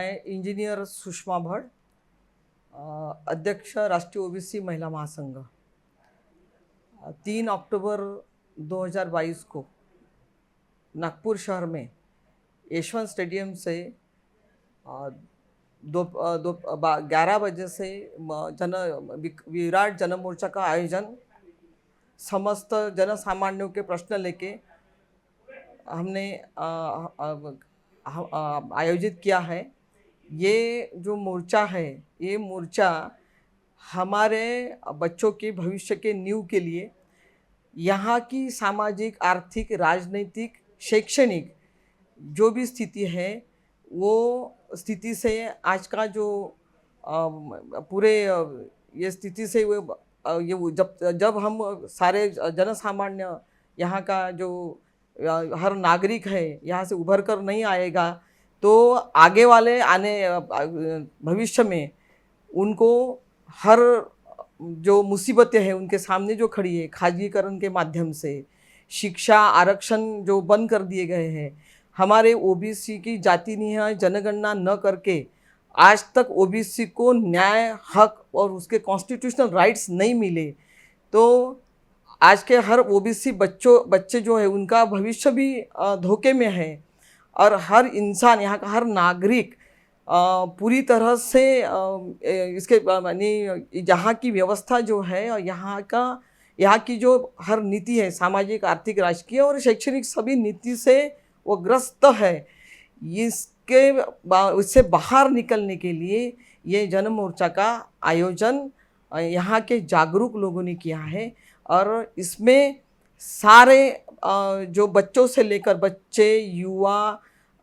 मैं इंजीनियर सुषमा भट्ट, अध्यक्ष राष्ट्रीय ओबीसी महिला महासंघ। 3 अक्टूबर 2022 को नागपुर शहर में यशवंत स्टेडियम से 11 बजे से विराट जनमोर्चा का आयोजन समस्त जनसामान्यों के प्रश्न लेके हमने आयोजित किया है। ये जो मोर्चा है, ये मोर्चा हमारे बच्चों के भविष्य के नींव के लिए यहाँ की सामाजिक, आर्थिक, राजनीतिक, शैक्षणिक जो भी स्थिति है, वो स्थिति से आज का जो पूरे ये स्थिति से ये जब हम सारे जनसामान्य यहाँ का जो हर नागरिक है यहाँ से उभर कर नहीं आएगा, तो आगे वाले भविष्य में उनको हर जो मुसीबतें हैं उनके सामने जो खड़ी है, खाजगीकरण के माध्यम से, शिक्षा आरक्षण जो बंद कर दिए गए हैं, हमारे ओबीसी की जाति निहाय जनगणना न करके आज तक ओबीसी को न्याय, हक और उसके कॉन्स्टिट्यूशनल राइट्स नहीं मिले, तो आज के हर ओबीसी बच्चे जो है उनका भविष्य भी धोखे में है। और हर इंसान, यहाँ का हर नागरिक पूरी तरह से इसके यानी यहाँ की व्यवस्था जो है और यहाँ की जो हर नीति है, सामाजिक, आर्थिक, राजकीय और शैक्षणिक सभी नीति से वो ग्रस्त है। उससे बाहर निकलने के लिए ये जन मोर्चा का आयोजन यहाँ के जागरूक लोगों ने किया है और इसमें सारे जो बच्चों से लेकर बच्चे, युवा,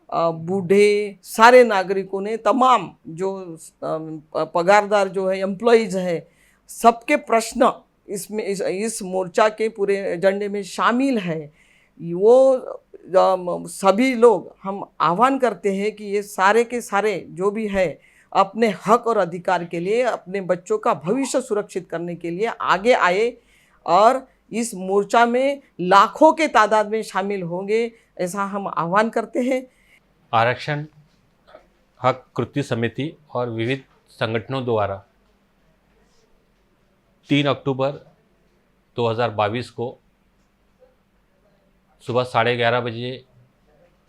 बूढ़े, सारे नागरिकों ने, तमाम जो पगारदार जो है, एम्प्लॉइज़ है, सबके प्रश्न इसमें इस मोर्चा के पूरे एजेंडे में शामिल है। वो सभी लोग हम आह्वान करते हैं कि ये सारे के सारे जो भी है अपने हक और अधिकार के लिए, अपने बच्चों का भविष्य सुरक्षित करने के लिए आगे आए और इस मोर्चा में लाखों के तादाद में शामिल होंगे, ऐसा हम आह्वान करते हैं। आरक्षण हक कृति समिति और विविध संगठनों द्वारा 3 अक्टूबर 2022 को सुबह 11:30 बजे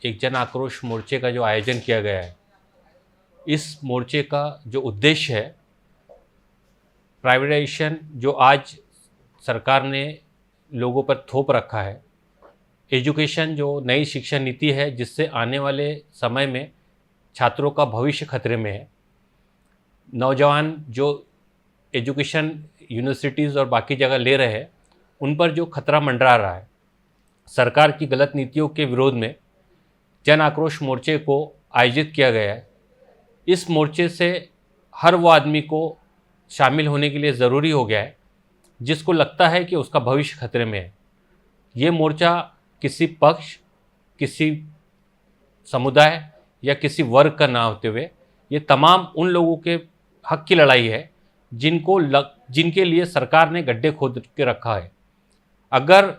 एक जन आक्रोश मोर्चे का जो आयोजन किया गया है, इस मोर्चे का जो उद्देश्य है, प्राइवेटाइजेशन जो आज सरकार ने लोगों पर थोप रखा है, एजुकेशन जो नई शिक्षा नीति है जिससे आने वाले समय में छात्रों का भविष्य खतरे में है, नौजवान जो एजुकेशन यूनिवर्सिटीज़ और बाकी जगह ले रहे हैं उन पर जो खतरा मंडरा रहा है, सरकार की गलत नीतियों के विरोध में जन आक्रोश मोर्चे को आयोजित किया गया है। इस मोर्चे से हर वो आदमी को शामिल होने के लिए ज़रूरी हो गया है जिसको लगता है कि उसका भविष्य खतरे में है। ये मोर्चा किसी पक्ष, किसी समुदाय या किसी वर्ग का ना होते हुए ये तमाम उन लोगों के हक की लड़ाई है जिनके लिए सरकार ने गड्ढे खोद के रखा है। अगर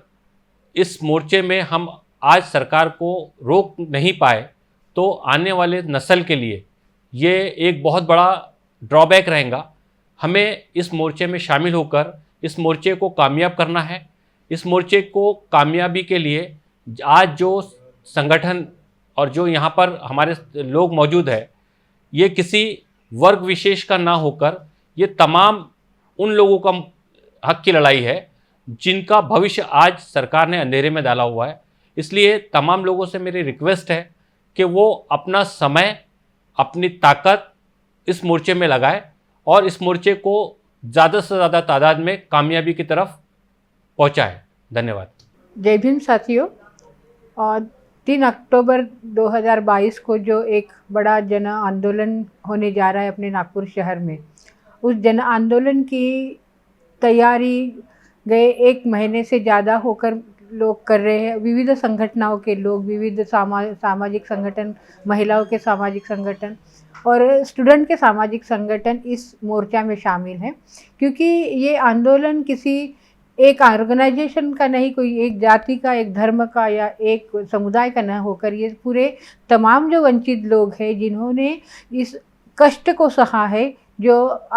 इस मोर्चे में हम आज सरकार को रोक नहीं पाए तो आने वाले नस्ल के लिए ये एक बहुत बड़ा ड्रॉबैक रहेगा। हमें इस मोर्चे में शामिल होकर इस मोर्चे को कामयाब करना है। इस मोर्चे को कामयाबी के लिए आज जो संगठन और जो यहाँ पर हमारे लोग मौजूद है, ये किसी वर्ग विशेष का ना होकर ये तमाम उन लोगों का हक की लड़ाई है जिनका भविष्य आज सरकार ने अंधेरे में डाला हुआ है। इसलिए तमाम लोगों से मेरी रिक्वेस्ट है कि वो अपना समय, अपनी ताकत इस मोर्चे में लगाए और इस मोर्चे को ज़्यादा से ज़्यादा तादाद में कामयाबी की तरफ पहुंचाए। धन्यवाद। जय भीम साथियों। और 3 अक्टूबर 2022 को जो एक बड़ा जन आंदोलन होने जा रहा है अपने नागपुर शहर में, उस जन आंदोलन की तैयारी गए 1 महीने से ज़्यादा होकर लोग कर रहे हैं। विविध संगठनों के लोग, विविध सामाजिक संगठन, महिलाओं के सामाजिक संगठन और स्टूडेंट के सामाजिक संगठन इस मोर्चा में शामिल हैं, क्योंकि ये आंदोलन किसी एक ऑर्गेनाइजेशन का नहीं, कोई एक जाति का, एक धर्म का या एक समुदाय का न होकर ये पूरे तमाम जो वंचित लोग हैं जिन्होंने इस कष्ट को सहा है, जो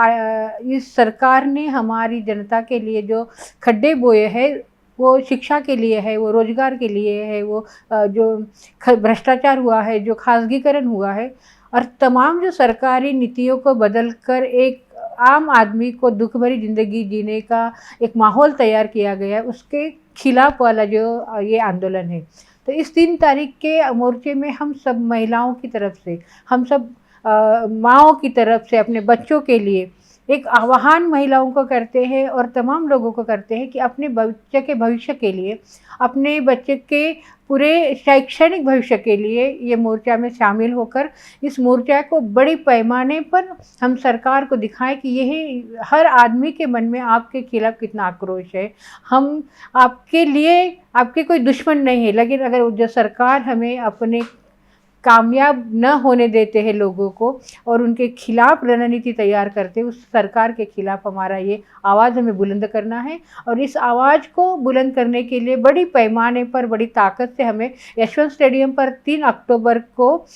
इस सरकार ने हमारी जनता के लिए जो खड्डे बोए हैं, वो शिक्षा के लिए है, वो रोजगार के लिए है, वो जो भ्रष्टाचार हुआ है, जो खासगीकरण हुआ है, और तमाम जो सरकारी नीतियों को बदलकर एक आम आदमी को दुख भरी ज़िंदगी जीने का एक माहौल तैयार किया गया, उसके खिलाफ वाला जो ये आंदोलन है। तो इस 3 तारीख के मोर्चे में हम सब महिलाओं की तरफ से, हम सब माँओं की तरफ से अपने बच्चों के लिए एक आह्वान महिलाओं को करते हैं और तमाम लोगों को करते हैं कि अपने बच्चे के भविष्य के लिए, अपने बच्चे के पूरे शैक्षणिक भविष्य के लिए ये मोर्चा में शामिल होकर इस मोर्चा को बड़ी पैमाने पर हम सरकार को दिखाएं कि यही हर आदमी के मन में आपके खिलाफ कितना आक्रोश है। हम आपके लिए, आपके कोई दुश्मन नहीं है, लेकिन अगर जो सरकार हमें अपने कामयाब न होने देते हैं लोगों को और उनके खिलाफ रणनीति तैयार करते, उस सरकार के खिलाफ हमारा ये आवाज़ हमें बुलंद करना है। और इस आवाज़ को बुलंद करने के लिए बड़ी पैमाने पर, बड़ी ताकत से हमें यशवंत स्टेडियम पर 3 अक्टूबर को,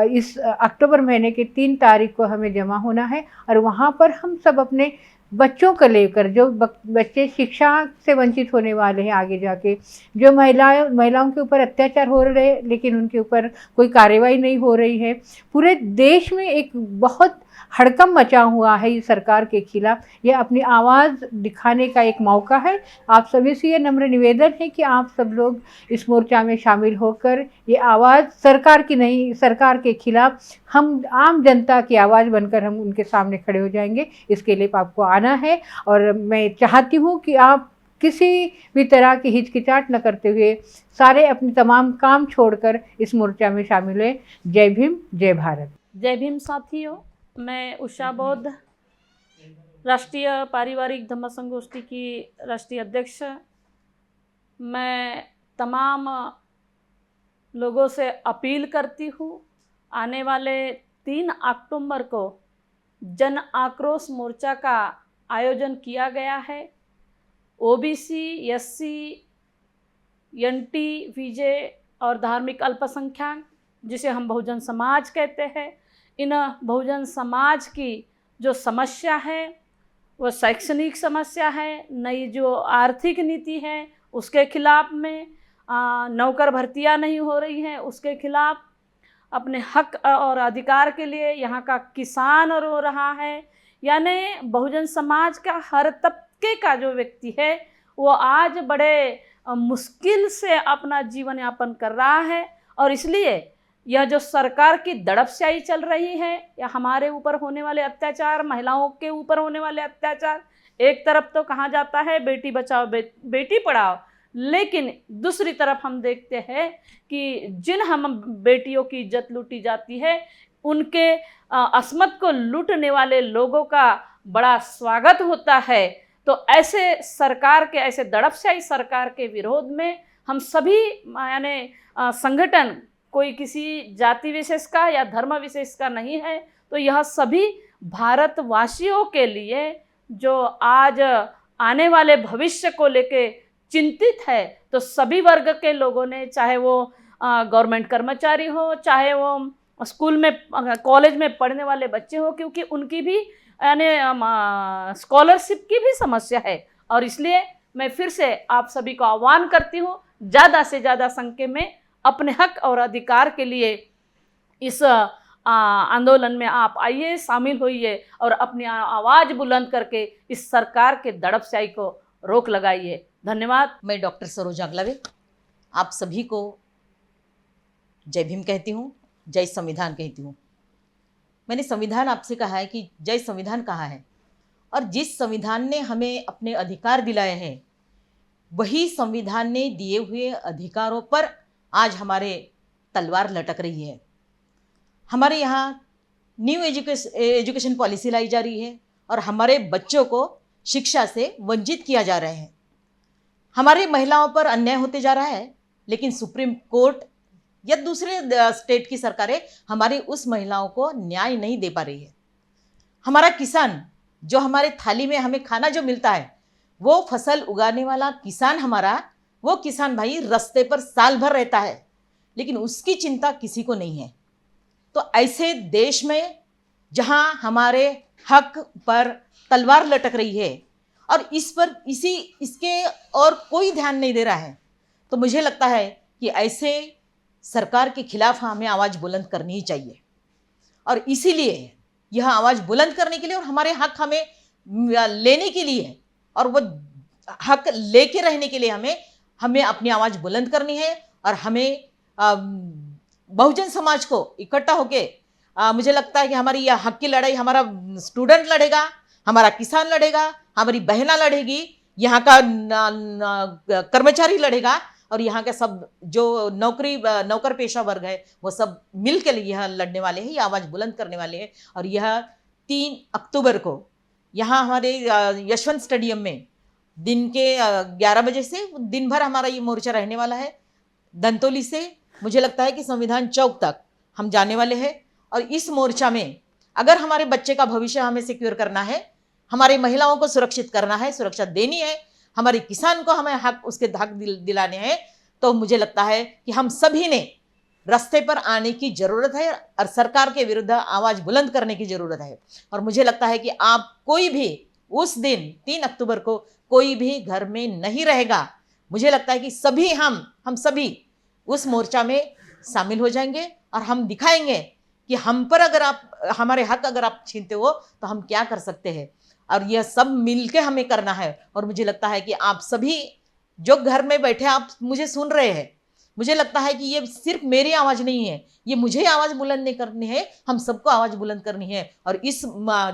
इस अक्टूबर महीने की 3 तारीख को हमें जमा होना है और वहाँ पर हम सब अपने बच्चों को लेकर, जो बच्चे शिक्षा से वंचित होने वाले हैं आगे जाके, जो महिलाओं के ऊपर अत्याचार हो रहे हैं लेकिन उनके ऊपर कोई कार्रवाई नहीं हो रही है, पूरे देश में एक बहुत हड़कंप मचा हुआ है इस सरकार के खिलाफ। ये अपनी आवाज़ दिखाने का एक मौका है। आप सभी से ये नम्र निवेदन है कि आप सब लोग इस मोर्चा में शामिल होकर ये आवाज़ सरकार की नहीं, सरकार के खिलाफ हम आम जनता की आवाज़ बनकर हम उनके सामने खड़े हो जाएंगे। इसके लिए आपको आना है और मैं चाहती हूँ कि आप किसी भी तरह की हिचकिचाहट न करते हुए सारे अपने तमाम काम छोड़कर इस मोर्चा में शामिल हुए। जय भीम, जय भारत। जय भीम साथियों, मैं उषा बौद्ध, राष्ट्रीय पारिवारिक धम्म संगोष्ठी की राष्ट्रीय अध्यक्ष। मैं तमाम लोगों से अपील करती हूँ, आने वाले 3 अक्टूबर को जन आक्रोश मोर्चा का आयोजन किया गया है। ओबीसी, एससी, एनटी, विजे और धार्मिक अल्पसंख्यक, जिसे हम बहुजन समाज कहते हैं, इन बहुजन समाज की जो समस्या है वो शैक्षणिक समस्या है, नई जो आर्थिक नीति है उसके खिलाफ में, नौकर भर्तियां नहीं हो रही हैं उसके खिलाफ, अपने हक और अधिकार के लिए यहाँ का किसान रो रहा है। यानी बहुजन समाज का हर तबके का जो व्यक्ति है वो आज बड़े मुश्किल से अपना जीवन यापन कर रहा है। और इसलिए यह जो सरकार की दड़पशाही चल रही है या हमारे ऊपर होने वाले अत्याचार, महिलाओं के ऊपर होने वाले अत्याचार, एक तरफ तो कहा जाता है बेटी बचाओ बेटी पढ़ाओ, लेकिन दूसरी तरफ हम देखते हैं कि जिन हम बेटियों की इज्जत लूटी जाती है उनके अस्मत को लूटने वाले लोगों का बड़ा स्वागत होता है। तो ऐसे सरकार के, ऐसे दड़पशाही सरकार के विरोध में हम सभी यानी संगठन, कोई किसी जाति विशेष का या धर्म विशेष का नहीं है, तो यह सभी भारतवासियों के लिए जो आज आने वाले भविष्य को लेके चिंतित है, तो सभी वर्ग के लोगों ने, चाहे वो गवर्नमेंट कर्मचारी हो, चाहे वो स्कूल में कॉलेज में पढ़ने वाले बच्चे हो, क्योंकि उनकी भी यानी स्कॉलरशिप की भी समस्या है। और इसलिए मैं फिर से आप सभी को आह्वान करती हूँ, ज़्यादा से ज़्यादा संख्या में अपने हक और अधिकार के लिए इस आंदोलन में आप आइए, शामिल होइए और अपनी आवाज़ बुलंद करके इस सरकार के दड़पशाही को रोक लगाइए। धन्यवाद। मैं डॉक्टर सरोजा अगलावे आप सभी को जय भीम कहती हूँ, जय संविधान कहती हूँ। मैंने संविधान आपसे कहा है कि जय संविधान कहा है, और जिस संविधान ने हमें अपने अधिकार दिलाए हैं वही संविधान ने दिए हुए अधिकारों पर आज हमारे तलवार लटक रही है। हमारे यहाँ न्यू एजुकेशन पॉलिसी लाई जा रही है और हमारे बच्चों को शिक्षा से वंचित किया जा रहा है। हमारे महिलाओं पर अन्याय होते जा रहा है, लेकिन सुप्रीम कोर्ट या दूसरे स्टेट की सरकारें हमारी उस महिलाओं को न्याय नहीं दे पा रही है। हमारा किसान, जो हमारे थाली में हमें खाना जो मिलता है वो फसल उगाने वाला किसान हमारा, वो किसान भाई रास्ते पर साल भर रहता है, लेकिन उसकी चिंता किसी को नहीं है। तो ऐसे देश में जहां हमारे हक पर तलवार लटक रही है और इसके और कोई ध्यान नहीं दे रहा है, तो मुझे लगता है कि ऐसे सरकार के खिलाफ हमें आवाज़ बुलंद करनी ही चाहिए। और इसीलिए यह आवाज़ बुलंद करने के लिए और हमारे हक हमें लेने के लिए और वो हक लेके रहने के लिए हमें अपनी आवाज़ बुलंद करनी है। और हमें बहुजन समाज को इकट्ठा होके मुझे लगता है कि हमारी यह हक की लड़ाई हमारा स्टूडेंट लड़ेगा, हमारा किसान लड़ेगा, हमारी बहना लड़ेगी, यहाँ का कर्मचारी लड़ेगा, और यहाँ के सब जो नौकर पेशा वर्ग है वो सब मिल के यह लड़ने वाले हैं, ये आवाज़ बुलंद करने वाले हैं। और यह 3 अक्टूबर को यहाँ हमारे यशवंत स्टेडियम में दिन के 11 बजे से दिन भर हमारा ये मोर्चा रहने वाला है। धंतोली से मुझे लगता है कि संविधान चौक तक हम जाने वाले हैं। और इस मोर्चा में अगर हमारे बच्चे का भविष्य हमें सिक्योर करना है, हमारी महिलाओं को सुरक्षित करना है, सुरक्षा देनी है, हमारे किसान को हमें उसके हक दिलाने हैं, तो मुझे लगता है कि हम सभी ने रास्ते पर आने की ज़रूरत है और सरकार के विरुद्ध आवाज़ बुलंद करने की ज़रूरत है। और मुझे लगता है कि आप कोई भी उस दिन 3 अक्टूबर को कोई भी घर में नहीं रहेगा। मुझे लगता है कि सभी हम सभी उस मोर्चा में शामिल हो जाएंगे और हम दिखाएंगे कि हम पर अगर आप हमारे हक अगर आप छीनते हो तो हम क्या कर सकते हैं। और यह सब मिलके हमें करना है। और मुझे लगता है कि आप सभी जो घर में बैठे आप मुझे सुन रहे हैं, मुझे लगता है कि ये सिर्फ मेरी आवाज़ नहीं है, ये मुझे आवाज़ बुलंद नहीं करनी है, हम सबको आवाज़ बुलंद करनी है। और इस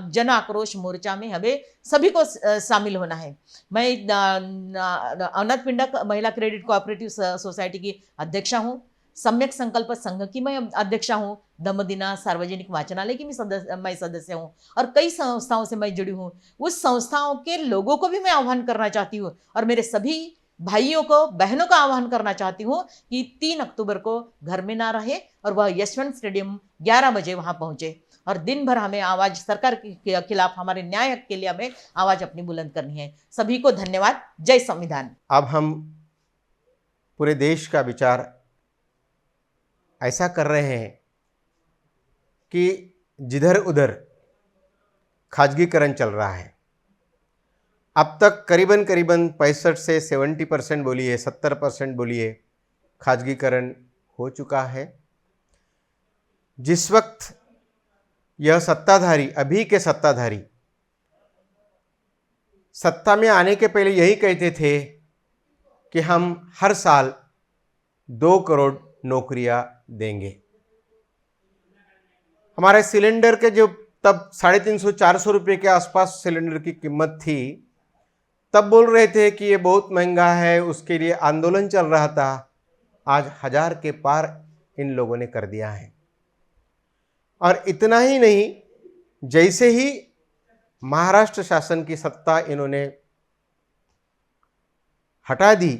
जन आक्रोश मोर्चा में हमें सभी को शामिल होना है। मैं अवनाथ पिंडा महिला क्रेडिट कोऑपरेटिव सोसाइटी की अध्यक्षा हूँ, सम्यक संकल्प संघ की मैं अध्यक्षा हूँ, दमदिना सार्वजनिक वाचनालय की मैं सदस्य हूँ, और कई संस्थाओं से मैं जुड़ी हूँ। उस संस्थाओं के लोगों को भी मैं आह्वान करना चाहती हूँ और मेरे सभी भाइयों को बहनों का आह्वान करना चाहती हूँ कि 3 अक्टूबर को घर में ना रहे और वह यशवंत स्टेडियम 11 बजे वहाँ पहुँचे और दिन भर हमें आवाज़ सरकार के खिलाफ हमारे न्याय हक के लिए हमें आवाज़ अपनी बुलंद करनी है। सभी को धन्यवाद। जय संविधान। अब हम पूरे देश का विचार ऐसा कर रहे हैं कि जिधर उधर खाजगीकरण चल रहा है। अब तक करीबन 65 से 70% बोलिए, 70% बोलिए, खाजगीकरण हो चुका है। जिस वक्त यह सत्ताधारी, अभी के सत्ताधारी सत्ता में आने के पहले यही कहते थे कि हम हर साल 2 करोड़ नौकरियां देंगे। हमारे सिलेंडर के जो तब 350-400 रुपये के आसपास सिलेंडर की कीमत थी, तब बोल रहे थे कि ये बहुत महंगा है, उसके लिए आंदोलन चल रहा था। आज 1000 के पार इन लोगों ने कर दिया है। और इतना ही नहीं, जैसे ही महाराष्ट्र शासन की सत्ता इन्होंने हटा दी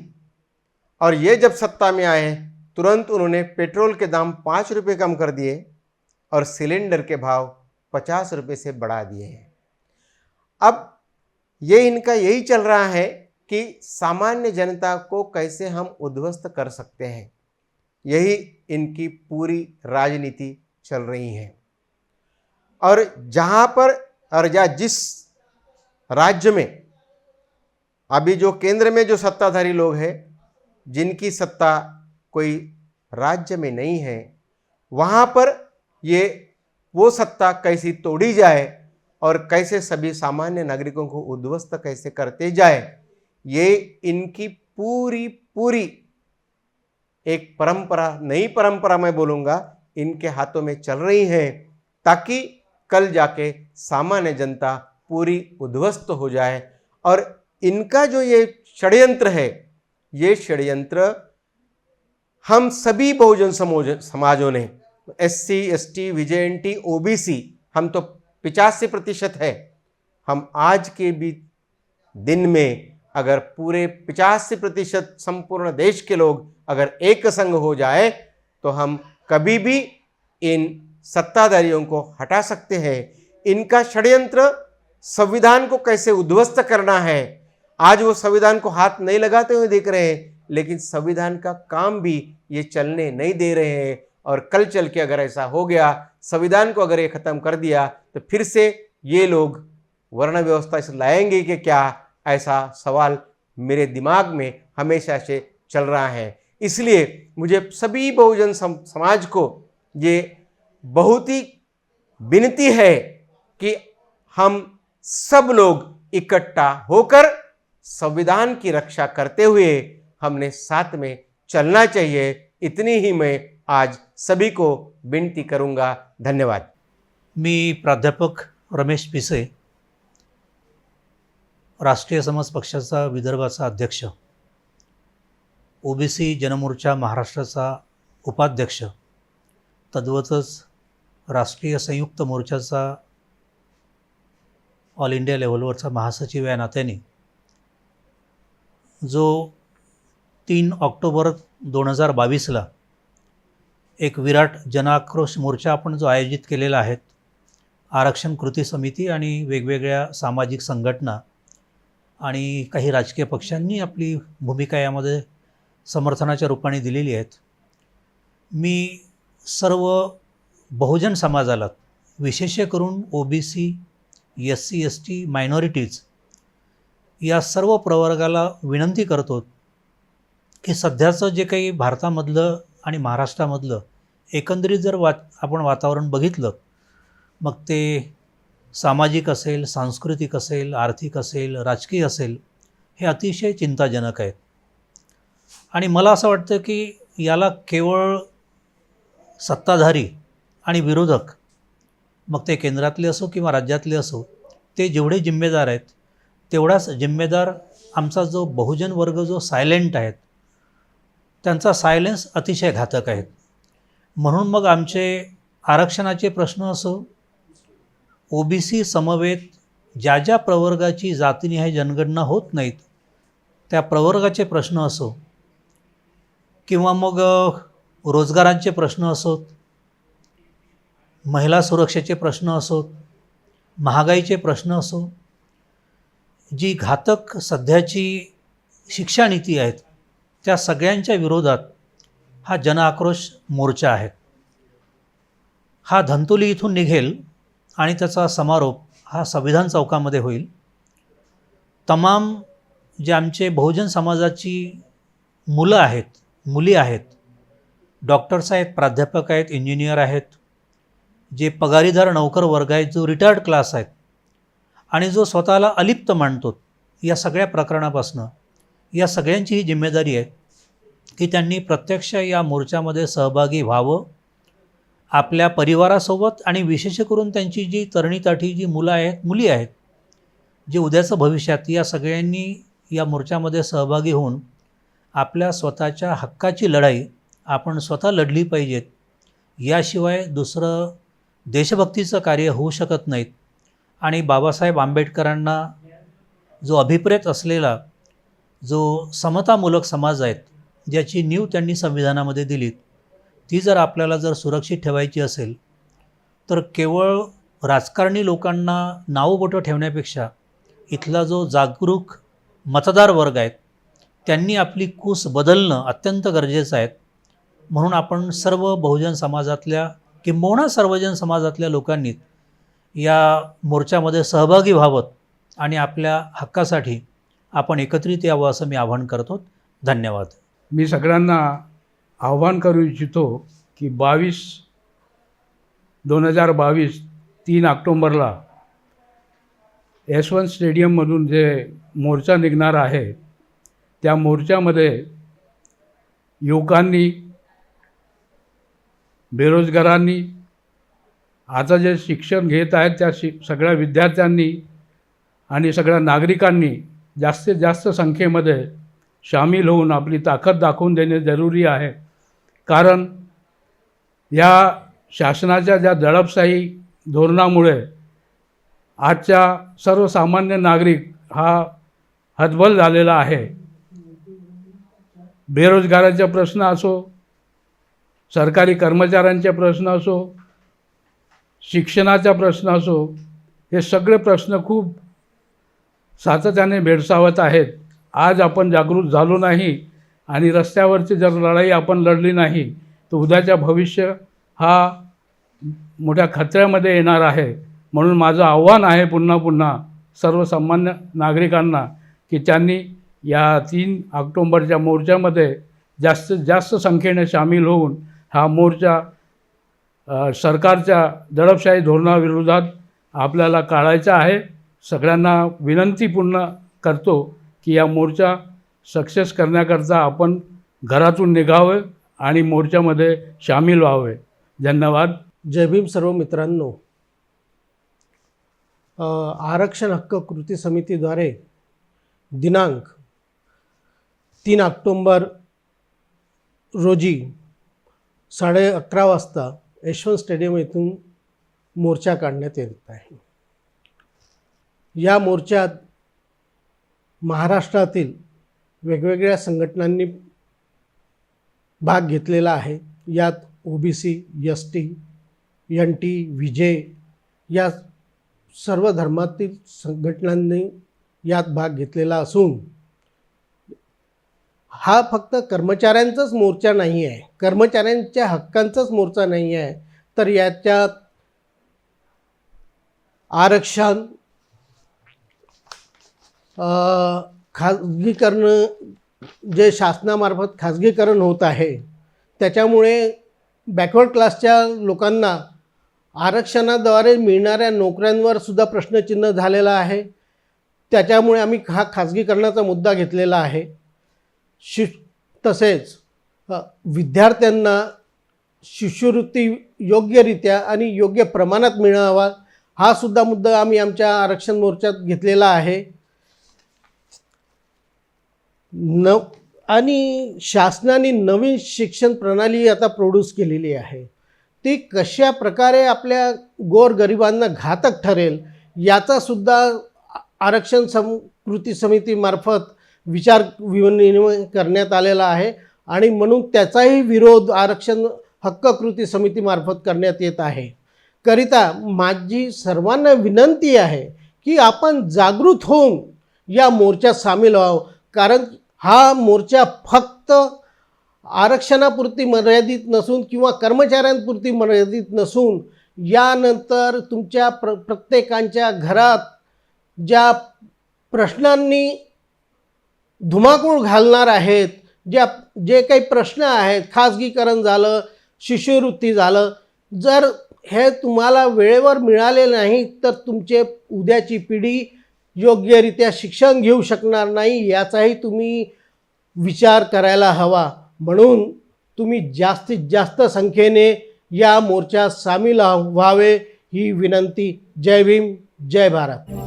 और ये जब सत्ता में आए, तुरंत उन्होंने पेट्रोल के दाम 5 रुपये कम कर दिए और सिलेंडर के भाव 50 रुपये से बढ़ा दिए हैं। अब ये इनका यही चल रहा है कि सामान्य जनता को कैसे हम उद्ध्वस्त कर सकते हैं, यही इनकी पूरी राजनीति चल रही है। और जहाँ पर और या जिस राज्य में अभी जो केंद्र में जो सत्ताधारी लोग हैं, जिनकी सत्ता कोई राज्य में नहीं है, वहाँ पर ये वो सत्ता कैसी तोड़ी जाए और कैसे सभी सामान्य नागरिकों को उद्ध्वस्त कैसे करते जाए, ये इनकी पूरी एक परंपरा, नई परंपरा मैं बोलूँगा, इनके हाथों में चल रही है, ताकि कल जाके सामान्य जनता पूरी उद्ध्वस्त हो जाए। और इनका जो ये षड्यंत्र है, ये षड्यंत्र हम सभी बहुजन समाजों ने, SC, ST, VJNT, OBC, हम तो 85% है। हम आज के भी दिन में अगर पूरे 85% संपूर्ण देश के लोग अगर एक संग हो जाए तो हम कभी भी इन सत्ताधारियों को हटा सकते हैं। इनका षड्यंत्र संविधान को कैसे उद्ध्वस्त करना है आज वो संविधान को हाथ नहीं लगाते हुए देख रहे हैं, लेकिन संविधान का काम भी ये चलने नहीं दे रहे हैं। और कल चल के अगर ऐसा हो गया, संविधान को अगर ये खत्म कर दिया, तो फिर से ये लोग वर्ण व्यवस्था से लाएंगे कि क्या, ऐसा सवाल मेरे दिमाग में हमेशा से चल रहा है। इसलिए मुझे सभी बहुजन समाज को ये बहुत ही विनती है कि हम सब लोग इकट्ठा होकर संविधान की रक्षा करते हुए हमने साथ में चलना चाहिए। इतनी ही मैं आज सभी को विनती करूंगा। धन्यवाद। मी प्राध्यापक रमेश पिसे, राष्ट्रीय समाज पक्षाचा विदर्भाचा अध्यक्ष, ओबीसी जनमोर्चा महाराष्ट्राचा उपाध्यक्ष, तद्वतच राष्ट्रीय संयुक्त मोर्चाचा ऑल इंडिया लेव्हलवरचा महासचिव या नात्याने जो 3 ऑक्टोबर 2022ला एक विराट जनाक्रोश मोर्चा आपण जो आयोजित केलेला आहे, आरक्षण कृती समिती आणि वेगवेगळ्या सामाजिक संघटना आणि काही राजकीय पक्षांनी आपली भूमिका यामध्ये समर्थनाच्या रूपाने दिलेली आहेत. मी सर्व बहुजन समाजाला, विशेष करून ओबीसी, SC ST, मायनॉरिटीज या सर्व प्रवर्गाला विनंती करतो की सध्याचं जे काही भारतामधलं आणि महाराष्ट्रामधलं एकंदरीत जर आपण वातावरण बघितलं, मग ते सामाजिक असेल, सांस्कृतिक असेल, आर्थिक असेल, राजकीय असेल, हे अतिशय चिंताजनक आहेत. आणि मला असं वाटतं की याला केवळ सत्ताधारी आणि विरोधक, मग ते केंद्रातले असो किंवा राज्यातले असो, ते जेवढे जिम्मेदार आहेत तेवढाच जिम्मेदार आमचा जो बहुजन वर्ग जो सायलेंट आहेत, त्यांचा सायलेन्स अतिशय घातक आहेत. म्हणून मग आमचे आरक्षणाचे प्रश्न असो, ओबीसी समवेत ज्या ज्या प्रवर्गाची जातीनिहाय जनगणना होत नाहीत त्या प्रवर्गाचे प्रश्न असो, किंवा मग रोजगारांचे प्रश्न असोत, महिला सुरक्षेचे प्रश्न असोत, महागाईचे प्रश्न असो, जी घातक सध्याची शिक्षा नीती आहेत त्या सगळ्यांच्या विरोधात हा जनआक्रोश मोर्चा आहे. हा धंतोली इथून निघेल आणि त्याचा समारोप हा संविधान चौकामध्ये होईल. तमाम जे आमचे बहुजन समाजाची मुलं आहेत, मुली आहेत, डॉक्टर्स आहेत, प्राध्यापक आहेत, इंजिनियर आहेत, जे पगारीदार नौकर वर्ग आहेत, जो रिटायर्ड क्लास आहेत आणि जो स्वतःला अलिप्त मानतो, या सगळ्या प्रकरणापासनं या सगळ्यांची ही जिम्मेदारी आहे की त्यांनी प्रत्यक्ष या मोर्चामध्ये सहभागी व्हावं. आपल्या परिवारासोबत आणि विशेष करून त्यांची जी तरुणीताठी जी मुलं आहेत, मुली आहेत, जे उद्याचं भविष्यात, या सगळ्यांनी या मोर्चामध्ये सहभागी होऊन आपल्या स्वतःच्या हक्काची लढाई आपण स्वतः लढली पाहिजेत. याशिवाय दुसरं देशभक्तीचं कार्य होऊ शकत नाहीत. आणि बाबासाहेब आंबेडकरांना जो अभिप्रेत असलेला जो समतामूलक समाज आहेत, ज्याची नीव त्यांनी संविधानामध्ये दिलीत, ती जर आपल्याला जर सुरक्षित ठेवायची असेल तर केवळ राजकारणी लोकांना नावबोटं ठेवण्यापेक्षा इथला जो जागरूक मतदार वर्ग आहेत त्यांनी आपली कूस बदलणं अत्यंत गरजेचं आहे. म्हणून आपण सर्व बहुजन समाजातल्या किंबहुना सर्वजन समाजातल्या लोकांनी या मोर्चामध्ये सहभागी व्हावं आणि आपल्या हक्कासाठी आपण एकत्रित यावं असं मी आवाहन करतो. धन्यवाद. मी सगळ्यांना आव्हान करू इच्छितो की 2022 3 ऑक्टोंबरला यशवंत स्टेडियममधून जे मोर्चा निघणार आहे त्या मोर्चामध्ये युवकांनी, बेरोजगारांनी, आता जे शिक्षण घेत आहेत त्या सगळ्या विद्यार्थ्यांनी आणि सगळ्या नागरिकांनी जास्तीत जास्त संख्येमध्ये सामील होऊन आपली ताकद दाखवून देणे जरुरी आहे. कारण या शासनाच्या ज्या दडपशाही धोरणामुळे आजच्या सर्वसामान्य नागरिक हा हतबल झालेला आहे. बेरोजगाराचा प्रश्न असो, सरकारी कर्मचाऱ्यांचे प्रश्न असो, शिक्षणाचा प्रश्न असो, हे सगळे प्रश्न खूप सातत्याने भेडसावत आहेत. आज आपण जागृत झालो नाही आणि रस्त्यावरची जर लढाई आपण लढली नाही तर उद्याच्या भविष्य हा मोठ्या खतऱ्यामध्ये येणार आहे. म्हणून माझं आव्हान आहे पुन्हा पुन्हा सर्वसामान्य नागरिकांना की त्यांनी या 3 ऑक्टोंबरच्या मोर्चामध्ये जास्तीत जास्त संख्येने सामील होऊन हा मोर्चा सरकारच्या दडपशाही धोरणाविरोधात आपल्याला काढायचा आहे. सगळ्यांना विनंती पूर्ण करतो की या मोर्चा सक्सेस करण्याकरता आपण घरातून निघावे आणि मोर्चामध्ये सामील व्हावे. धन्यवाद. जय भीम सर्व मित्रांनो. आरक्षण हक्क कृती समितीद्वारे दिनांक 3 ऑक्टोंबर रोजी 11:30 वाजता यशवंत स्टेडियम येथून मोर्चा काढण्यात येत आहे. या मोर्चात महाराष्ट्रातील वेगवेगळ्या संघटनांनी भाग घेतलेला आहे. यात OBC, ST, NT, विजय या सर्व धर्मातील संघटनांनी यात भाग घेतलेला असून हा फक्त कर्मचाऱ्यांचाच मोर्चा नाही आहे, कर्मचाऱ्यांच्या हक्कांचाच मोर्चा नाही आहे, तर याच्यात आरक्षण, खाजगीकरण, जे शासनामार्फत खाजगीकरण होत आहे त्याच्यामुळे बॅकवर्ड क्लासच्या लोकांना आरक्षणाद्वारे मिळणाऱ्या नोकऱ्यांवर सुद्धा प्रश्नचिन्ह झालेला आहे. त्याच्यामुळे आम्ही हा खाजगीकरणाचा मुद्दा घेतलेला आहे. तसेच विद्यार्थ्यांना शिष्यवृत्ती योग्यरित्या आणि योग्य प्रमाणात मिळावा हा सुद्धा मुद्दा आम्ही आमच्या आरक्षण मोर्चात घेतलेला आहे. आणि शासनाने नवीन शिक्षण प्रणाली आता प्रोड्यूस केलेली आहे. ती कशा प्रकारे आपल्या गोरगरिबांना घातक ठरेल याचासुद्धा आरक्षण कृती समितीमार्फत विचार विनिमय करण्यात आलेला आहे आणि म्हणून त्याचाही विरोध आरक्षण हक्क कृती समितीमार्फत करण्यात येत आहे. करिता माझी सर्वांना विनंती आहे की आपण जागृत होऊन या मोर्चात सामील व्हावं. कारण हा मोर्चा फक्त आरक्षणापुरती मर्यादित नसून किंवा कर्मचाऱ्यांपुरती मर्यादित नसून यानंतर तुमच्या प्रत्येकांच्या घरात ज्या प्रश्नांनी धुमाकूळ घालणार आहेत, जे काही प्रश्न आहेत, खाजगीकरण झालं, शिष्यवृत्ती झालं, जर हे तुम्हाला वेळेवर मिळाले नाही तर तुमचे उद्याची पिढी योग्यरित्या शिक्षण घेऊ शकणार नाही याचाही तुम्ही विचार करायला हवा. म्हणून तुम्ही जास्तीत जास्त संख्येने या मोर्चात सामील व्हावे ही विनंती. जय भीम, जय भारत.